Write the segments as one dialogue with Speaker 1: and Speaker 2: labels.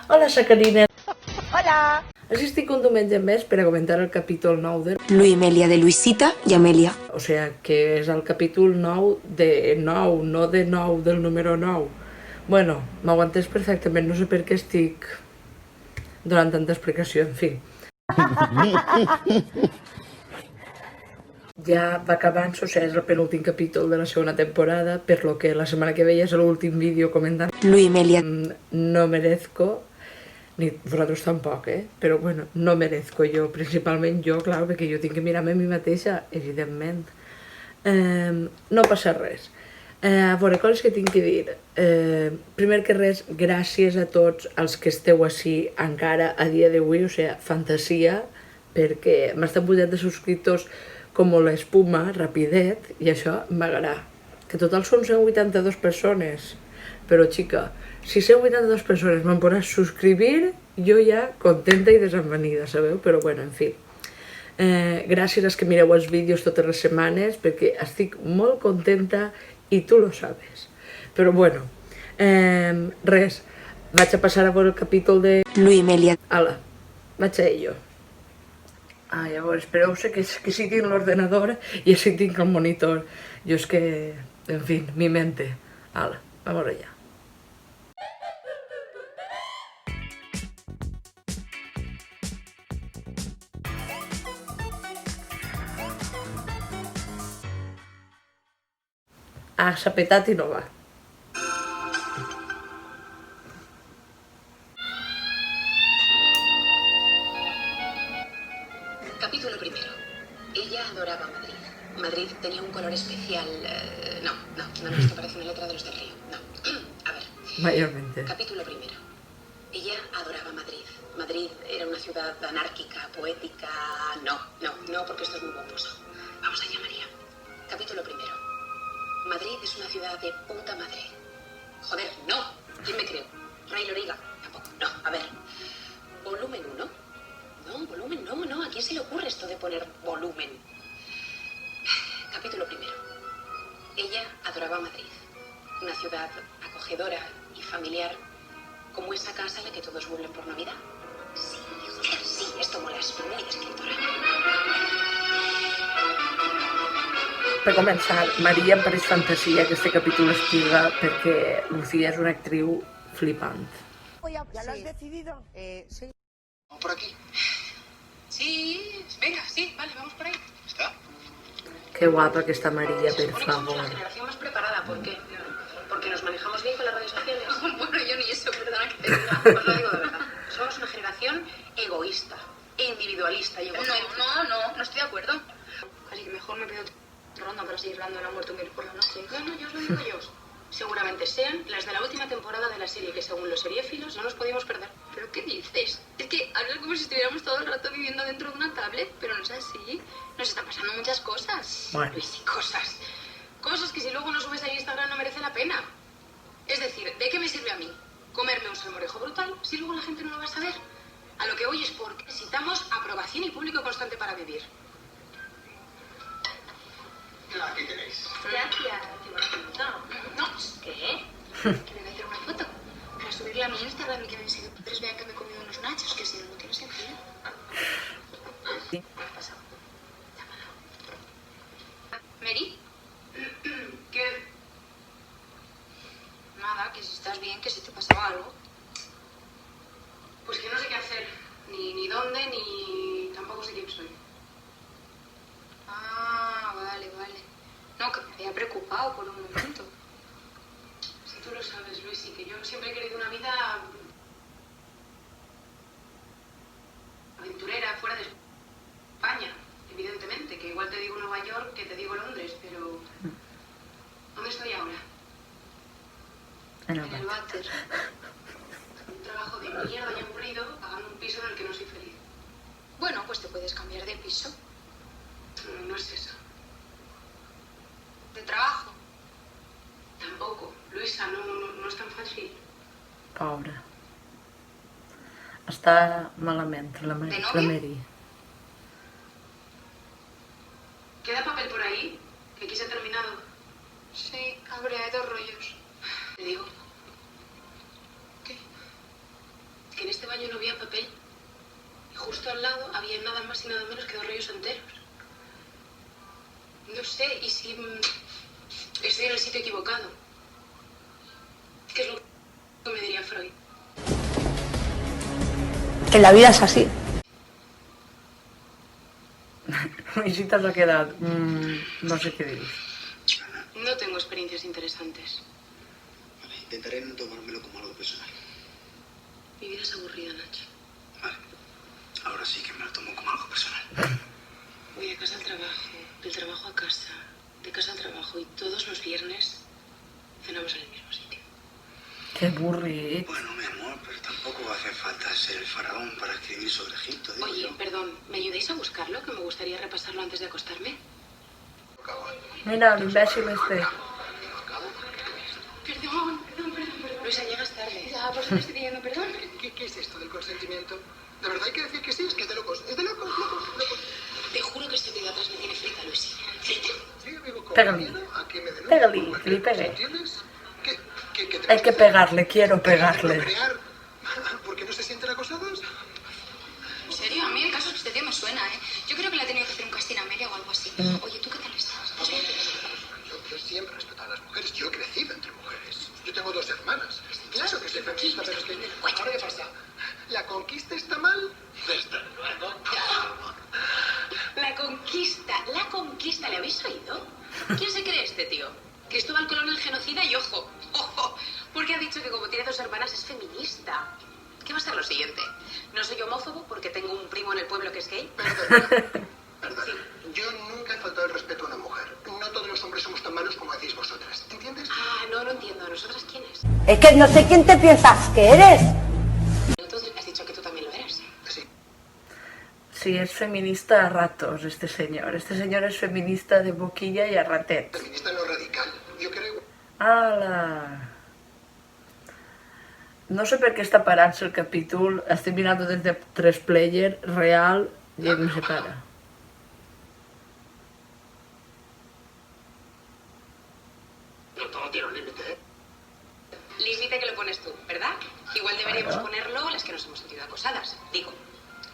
Speaker 1: Hola, Sacarina.
Speaker 2: Hola!
Speaker 1: Estic un diumenge més per a comentar el capítol 9 de...
Speaker 3: Luimelia de Luisita i Amelia.
Speaker 1: O sea, que és el capítol 9 de 9, no de 9 del número 9. Bueno, m'aguantés perfectament, no sé per què estic donant tanta explicació, en fi. Ja va acabant, o sigui, és el penúltim capítol de la segona temporada, per lo que la setmana que ve ja és l'últim vídeo comentant.
Speaker 3: Luimelia.
Speaker 1: No merezco, ni vosaltres tampoc, però bueno, no merezco jo, principalment jo, clar, perquè jo tinc que mirar-me a mi mateixa, evidentment. No passa res. A veure, coses que tinc que dir. Primer que res, gràcies a tots els que esteu així encara a dia d'avui, o sigui, fantasia, perquè m'estan pujant de subscriptors com l'espuma, rapidet, i això m'agrada. Que total són 182 persones. Però, xica, si 182 persones m'han podrà subscribir, jo ja contenta i desenvenida, sabeu? Però, bueno, en fi. Gràcies als que mireu els vídeos totes les setmanes, perquè estic molt contenta i tu lo sabes. Però, bueno, res, vaig a passar a veure el capítol de...
Speaker 3: Luimelia.
Speaker 1: Ala, vaig a ello. Llavors, espereu-se que sí tinc l'ordenador i sí tinc el monitor. Jo és que, en fi, mi mente. Ala, vamos allá. S'ha petat i no va.
Speaker 4: Capítulo primero. Ella adoraba Madrid. Madrid tenía un color especial. No, esto parece una letra de los del río. No. A ver.
Speaker 1: Mayormente.
Speaker 4: Capítulo primero. Ella adoraba Madrid. Madrid era una ciudad anárquica, poética. No, porque esto es muy pomposo. Vamos allá, María. Capítulo primero. Madrid es una ciudad de puta madre. Joder, no. ¿Quién me creo? Ray Loriga. Tampoco. No, a ver. Volumen 1. No, volumen no. ¿A quién se le ocurre esto de poner volumen? Capítulo primero. Ella adoraba Madrid. Una ciudad acogedora y familiar, como esa casa en la que todos vuelven por Navidad. Sí, joder, sí, esto mola, es muy de escritora.
Speaker 1: Per començar, Maria em pareix fantasia que este capítol estiga perquè Lucía és una actriu flipant.
Speaker 2: ¿Ya lo has decidido?
Speaker 5: Sí. ¿Vamos por aquí?
Speaker 4: Sí, venga, sí, vale, vamos por ahí.
Speaker 5: ¿Está?
Speaker 1: Que guapa que està Maria,
Speaker 4: Se
Speaker 1: per
Speaker 4: supone que somos
Speaker 1: favor.
Speaker 4: la generación más preparada, ¿por qué? Porque nos manejamos bien con las redes sociales. Bueno, yo ni eso, perdona que te diga, os lo digo de verdad. Somos una generación egoísta, individualista y egocéntrica. No estoy de acuerdo. Así que mejor me pido otra ronda para seguir dando la muerte humilde por la noche. No, yo os lo digo yo. Seguramente sean las de la última temporada de la serie que según los seriéfilos no nos podíamos perder. ¿Pero qué dices? Es que hablas como si estuviéramos todo el rato viviendo dentro de una tablet, pero no es así. Nos están pasando muchas cosas.
Speaker 1: Bueno.
Speaker 4: Luis, sí, cosas. Cosas que si luego no subes a Instagram no merece la pena. Es decir, ¿de qué me sirve a mí comerme un salmorejo brutal si luego la gente no lo va a saber? A lo que voy es porque necesitamos aprobación y público constante para vivir.
Speaker 5: Aquí tenéis.
Speaker 4: Gracias. No, ¿qué? Que me voy a hacer una foto para subirla a mi Instagram y que mis seguidores vean que me he comido unos nachos, que si no, no tiene sentido.
Speaker 1: Sí.
Speaker 4: ¿Qué ha pasado? Llámala. ¿Mary? ¿Qué? Nada, que si estás bien, que si te pasaba algo. Pues que no sé qué hacer, ni dónde, ni tampoco sé quién soy. Ah, vale. No, que me había preocupado por un momento. Si tú lo sabes, Luis, y que yo siempre he querido una vida aventurera, fuera de España, evidentemente, que igual te digo Nueva York que te digo Londres, pero ¿dónde estoy ahora? En el váter. Un trabajo de mierda y aburrido, pagando un piso en el que no soy feliz. Bueno, pues te puedes cambiar de piso. No es eso. ¿De trabajo? Tampoco. Luisa, no es tan fácil.
Speaker 1: Pobra. Està malament, la
Speaker 4: ¿De novia?
Speaker 1: Mary.
Speaker 4: ¿Queda papel por ahí? Que aquí se ha terminado. Sí, habría 2 rollos. Te digo. ¿Qué? Que baño no había papel. Y justo al lado había nada más y nada menos que 2 rollos enteros. No sé, ¿y si estoy en el sitio equivocado? ¿Qué es lo que me diría Freud?
Speaker 2: Que la vida es así.
Speaker 1: Luisita se ha quedado. No sé qué dices.
Speaker 4: No tengo experiencias interesantes.
Speaker 5: Vale, intentaré no tomármelo como algo personal.
Speaker 4: Mi vida es aburrida, Nacho.
Speaker 5: Vale, ahora sí que me lo tomo como algo personal.
Speaker 4: Voy de casa al trabajo, del trabajo a casa, de casa al trabajo y todos los viernes cenamos en el mismo sitio.
Speaker 1: Qué avorrit.
Speaker 5: Bueno, mi amor, pero tampoco hace falta ser el faraón para escribir sobre Egipto, digo
Speaker 4: Oye,
Speaker 5: yo.
Speaker 4: perdón, ¿me ayudáis a buscarlo? Que me gustaría repasarlo antes de acostarme.
Speaker 1: Mira, el imbécil este.
Speaker 4: Perdón. Luisa, llegas tarde. Ya, por eso te estoy pidiendo perdón.
Speaker 5: ¿Qué es esto del consentimiento? ¿De verdad hay que decir que sí? Es que es de locos. Es de locos, locos.
Speaker 4: Te juro que este tío de atrás me tiene frita, Luis. Frita.
Speaker 5: Sí, vivo con
Speaker 1: Pégale.
Speaker 5: miedo a que me denuncie
Speaker 1: Pégale,
Speaker 5: por
Speaker 1: que le
Speaker 5: cualquier
Speaker 1: pegue.
Speaker 5: cosa, ¿entiendes? ¿Qué
Speaker 1: Hay
Speaker 5: tenemos
Speaker 1: que
Speaker 5: hacer?
Speaker 1: pegarle, quiero pegarle.
Speaker 5: ¿Procrear? ¿Por qué no se sienten acosados?
Speaker 4: En serio, a mí el caso es que este tío me suena, ¿eh? Yo creo que le ha tenido que hacer un casting a Amelia o algo así. Oye, ¿tú qué tal estás? ¿Estás bien?
Speaker 5: Yo siempre he respetado a las mujeres. Yo he crecido entre mujeres. Yo tengo 2 hermanas. Claro que soy feminista, pero es que... ¿Ahora qué pasa? ¿La conquista está mal? Desde luego.
Speaker 4: La conquista, ¿le habéis oído? ¿Quién se cree este tío? Cristóbal Colón el genocida y ojo, porque ha dicho que como tiene 2 hermanas es feminista. ¿Qué va a ser lo siguiente? No soy homófobo porque tengo un primo en el pueblo que es gay.
Speaker 5: Perdona. Yo nunca he faltado el respeto a una mujer. No todos los hombres somos tan malos como decís vosotras. ¿Entiendes?
Speaker 4: Ah, no entiendo. ¿Nosotras quiénes?
Speaker 2: Es que no sé quién te piensas que eres.
Speaker 4: Entonces has dicho que tú también lo eres.
Speaker 5: Sí.
Speaker 1: Sí, es feminista a ratos este señor. Este señor es feminista de boquilla y a ratet.
Speaker 5: Feminista no radical. Yo creo...
Speaker 1: ¡Hala! No sé per què està parant-se el capítol. Estic mirant des de 3 player real i no se para.
Speaker 5: No todo tiene un límite, ¿eh?
Speaker 4: Límite que lo pones tú, ¿verdad? Igual deberíamos ponerlo las que nos hemos sentido acosadas. Digo.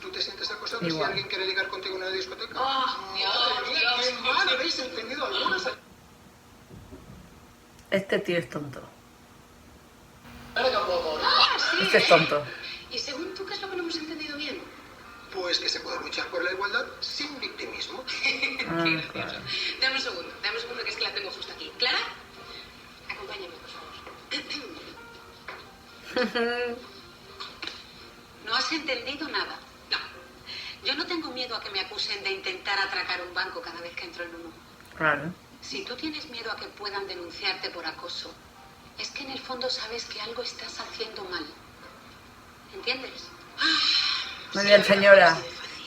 Speaker 5: ¿Tú te sientes acosado si
Speaker 1: Igual.
Speaker 5: alguien quiere ligar contigo en una discoteca?
Speaker 4: ¡Oh, Dios!
Speaker 5: ¡Qué mal! ¿Habéis entendido algunas?
Speaker 1: Este tío es tonto.
Speaker 4: ¡Ah, sí!
Speaker 1: Este es tonto.
Speaker 4: ¿Y según tú qué es lo que no hemos entendido bien?
Speaker 5: Pues que se puede luchar por la igualdad sin victimismo.
Speaker 1: Ah,
Speaker 4: Qué
Speaker 1: claro.
Speaker 4: gracioso. Dame un segundo que es que la tengo justo aquí. ¿Clara? Acompáñame, por favor. ¿No has entendido nada? No. Yo no tengo miedo a que me acusen de intentar atracar un banco cada vez que entro en uno.
Speaker 1: Claro.
Speaker 4: Si tú tienes miedo a que puedan denunciarte por acoso, es que en el fondo sabes que algo estás haciendo mal. ¿Entiendes?
Speaker 1: Muy bien, señora.
Speaker 4: Así de fácil.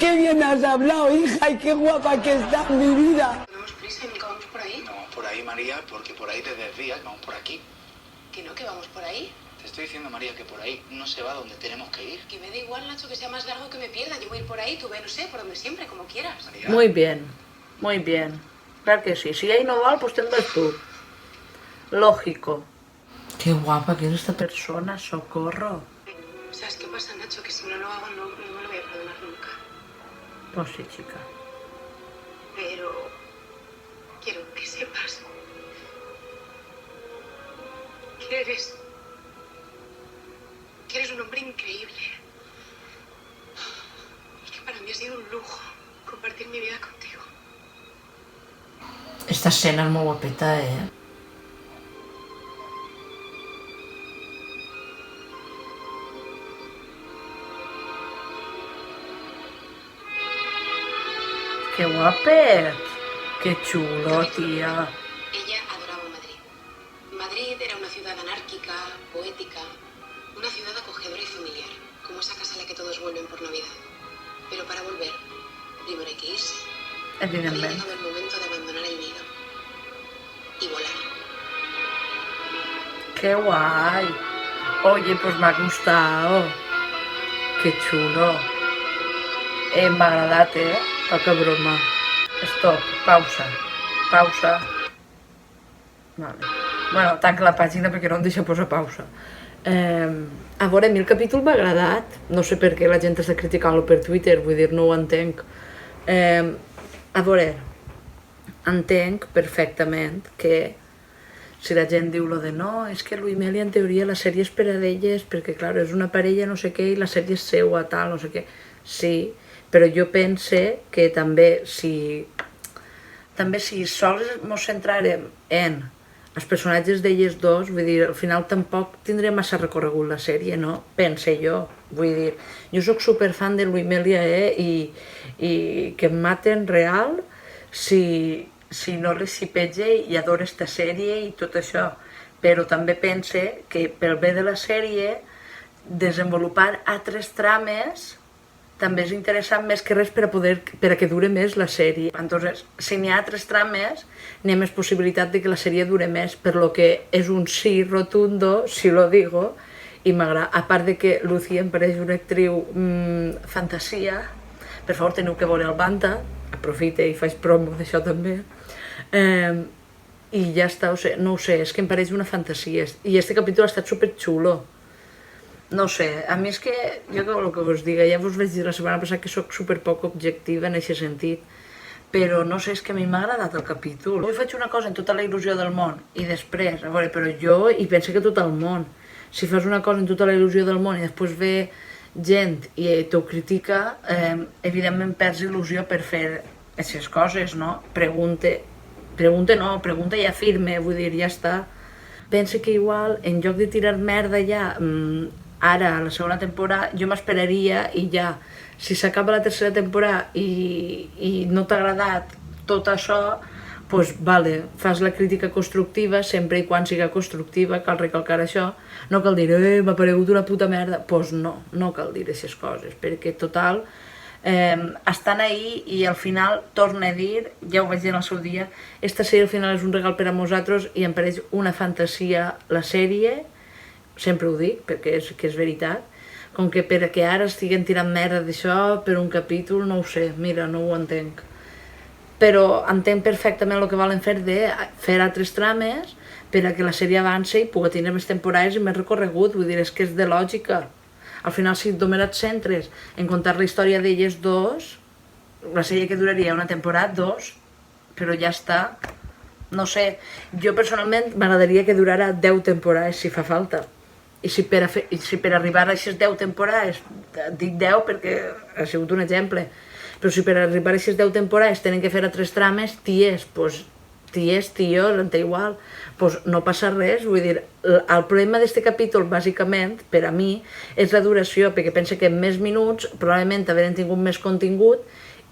Speaker 2: Qué bien has hablado, hija, y qué guapa que estás, mi vida.
Speaker 4: ¿Tenemos prisa y nunca vamos por ahí?
Speaker 5: No vamos por ahí, María, porque por ahí te desvías. Vamos por aquí.
Speaker 4: ¿Que no, que vamos por ahí?
Speaker 5: Te estoy diciendo, María, que por ahí no se va donde tenemos que ir.
Speaker 4: Que me da igual, Nacho, que sea más largo que me pierda. Yo voy a ir por ahí, tú ve, no sé, por donde siempre, como quieras.
Speaker 5: María.
Speaker 1: Muy bien. Muy bien. Claro que sí. Si ell no vol, pues te'n vas tú. Lógico. Qué guapa que es esta persona, socorro.
Speaker 4: ¿Sabes qué pasa, Nacho? Que si no lo hago, no me lo voy a perdonar nunca.
Speaker 1: Pues sí, chica.
Speaker 4: Pero quiero que sepas que eres un hombre increíble. Y que para mí ha sido un lujo compartir mi vida contigo.
Speaker 1: Esta escena es muy guapeta, ¿eh? ¡Qué guapet! ¡Qué chulo, tía!
Speaker 4: Ella adoraba Madrid. Madrid era una ciudad anárquica, poética, una ciudad acogedora y familiar, como esa casa a la que todos vuelven por Navidad. Pero para volver, primero hay que irse. Había
Speaker 1: Evidentment.
Speaker 4: llegado el momento de abandonar el nido y volar.
Speaker 1: ¡Qué guay! Oye, pues me ha gustado. ¡Qué chulo! M'ha agradat, eh? Poca broma. Stop, pausa. Pausa. Vale. Bueno, tanca la pàgina perquè no em deixa posar pausa. A veure, a mi el capítol m'ha agradat, no sé per què la gent està criticant-lo per Twitter, vull dir, no ho entenc. A veure, entenc perfectament que si la gent diu lo de no, és que Louis Melia en teoria la sèrie és per a d'elles, perquè clar, és una parella no sé què i la sèrie és seua, tal, no sé què. Sí, però jo pense que també si sols ens centrarem en els personatges d'elles dos, vull dir, al final tampoc tindré massa recorregut la sèrie, no? Pense jo, vull dir, jo sóc superfan de Louis Melia, i que em maten real si no recipege i adoro esta sèrie i tot això, però també pense que pel bé de la sèrie desenvolupar altres trames també és interessant més que res per a que dure més la sèrie. Entonces, si n'hi ha altres trames, n'hi ha més possibilitat de que la sèrie dure més, per lo que és un sí rotundo, si lo digo, i m'agrada. A part de que Lucía em pareix una actriu fantasia, per favor teniu que veure el Banta, aprofite i faig promo d'això també, i ja està, no ho sé, és que em pareix una fantasia, i este capítol ha estat superxulo. No sé, a mi és que, jo el que us diga, ja us vaig dir la setmana passada que sóc superpoc objectiva en aquest sentit, però no sé, és que a mi m'ha agradat el capítol. Jo faig una cosa en tota la il·lusió del món, i després, a veure, però jo hi penso que tot el món, si fas una cosa en tota la il·lusió del món i després ve gent i t'ho critica, evidentment perds il·lusió per fer aquestes coses, no? Pregunta i afirma, vull dir, ja està. Penso que igual, en lloc de tirar merda ja, ara, a la segona temporada, jo m'esperaria i ja, si s'acaba la tercera temporada i no t'ha agradat tot això, doncs, vale, fas la crítica constructiva, sempre i quan siga constructiva, cal recalcar això, no cal dir, m'ha paregut una puta merda, doncs no cal dir aquestes coses, perquè total, estan ahí i al final, torna a dir, ja ho vaig dir en el seu dia, esta sèrie al final és un regal per a nosaltres i em pareix una fantasia la sèrie, sempre ho dic, perquè és veritat, com que per a que ara estiguen tirant merda d'això per un capítol, no ho sé, mira, no ho entenc. Però entenc perfectament el que volen fer de fer altres trames per a que la sèrie avanci i pugui tenir més temporades i més recorregut, vull dir, és que és de lògica. Al final, si només et centres en contar la història d'elles dos, la sèrie que duraria una temporada, 2, però ja està. No sé, jo personalment m'agradaria que durara 10 temporades si fa falta. I si per arribar a aquestes 10 temporades, dic 10 perquè ha sigut un exemple, però si per arribar a aquestes 10 temporades tenen que fer altres trames, tios, em té igual, no passa res, vull dir, el problema d'aquest capítol, bàsicament, per a mi, és la duració, perquè penso que en més minuts, probablement haurem tingut més contingut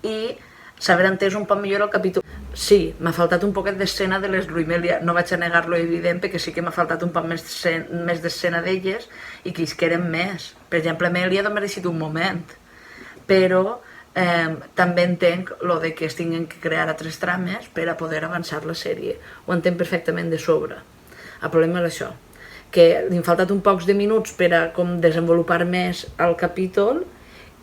Speaker 1: i s'haver entès un poc millor el capítol. Sí, m'ha faltat un poquet d'escena de les Louis Melia, no vaig a negar-lo evident, perquè sí que m'ha faltat un poc més d'escena d'elles i que isqueren més. Per exemple, Melia ha mereixit un moment, però també entenc lo de que es tinguin que crear altres trames per a poder avançar la sèrie. Ho entenc perfectament de sobre. El problema és això, que li han faltat un pocs de minuts per a desenvolupar més el capítol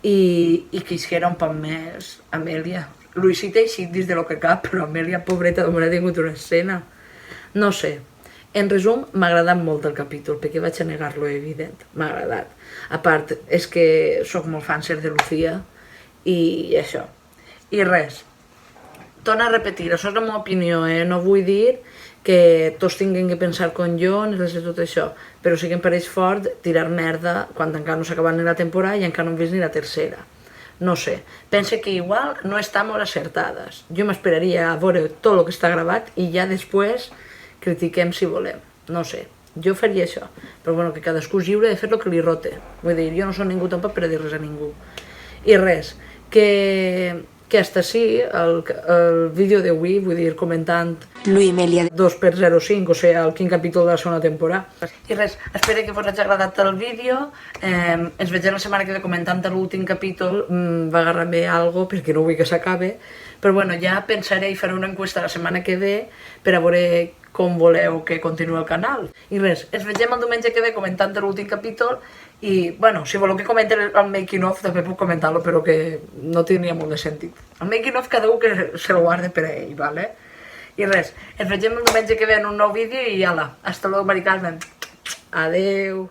Speaker 1: i que isquera un poc més Amelia. Luisita així dins de lo que cap, però Amelia, pobreta, només ha tingut una escena. No sé. En resum, m'ha agradat molt el capítol, perquè vaig a negar-lo evident. M'ha agradat. A part, és que sóc molt fàncer de Lucía i això. I res. Torno a repetir, això és la meva opinió, no vull dir que tots tinguin que pensar com jo ni res de tot això, però sí que em pareix fort tirar merda quan encara no s'ha acabat ni la temporada i encara no hem vist ni la tercera. No sé, pense que igual no està molt acertades. Jo m'esperaria a veure tot el que està gravat i ja després critiquem si volem. No sé, jo faria això. Però bueno, que cadascú és lliure de fer el que li rote. Vull dir, jo no soc ningú tampoc per a dir res a ningú. I res, que hasta sí, el vídeo d'avui, vull dir, comentant
Speaker 3: Louis Melia
Speaker 1: 2x05, o sigui, el quin capítol de la segona temporada. I res, espero que us hagi agradat el vídeo, ens vegem la setmana que ve comentant l'últim capítol, va agarrar-me algo perquè no vull que s'acabe, però bueno, ja pensaré i faré una enquesta la setmana que ve per a veure com voleu que continuï el canal. I res, ens vegem el diumenge que ve comentant l'últim capítol i, bueno, si voleu que comenti el making of també puc comentar-lo, però que no tindria molt de sentit. El making of cada un que se lo guarde per a ell, vale? I res, ens vegem el diumenge que ve en un nou vídeo i ala, hasta luego, Mari Carmen. Adeu.